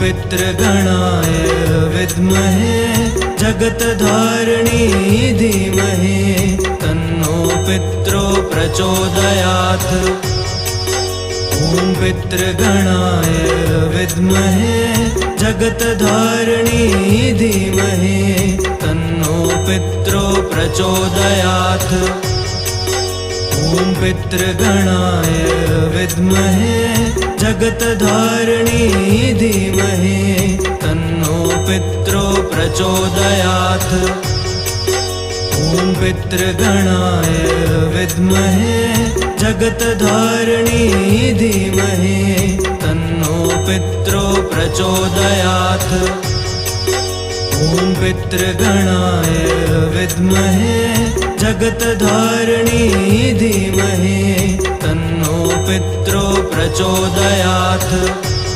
पितृगणाय विद्महे जगत्धारिणी धीमहि तन्नो पितरो प्रचोदयात्। ॐ पितृगणाय विद्महे जगत्धारिणी धीमहि तन्नो पितरो प्रचोदयात्। ॐ पितृगणाय विद्महे जगत्धारिणी धीमहि तन्नो पितरो प्रचोदयात्। ॐ पितृगणाय विद्महे जगत्धारिणी धीमहि तन्नो पितरो प्रचोदयात्। ॐ पितृगणाय विद्महे जगत्धारिणी धीमहि तन्नो पितरो प्रचोदयात्।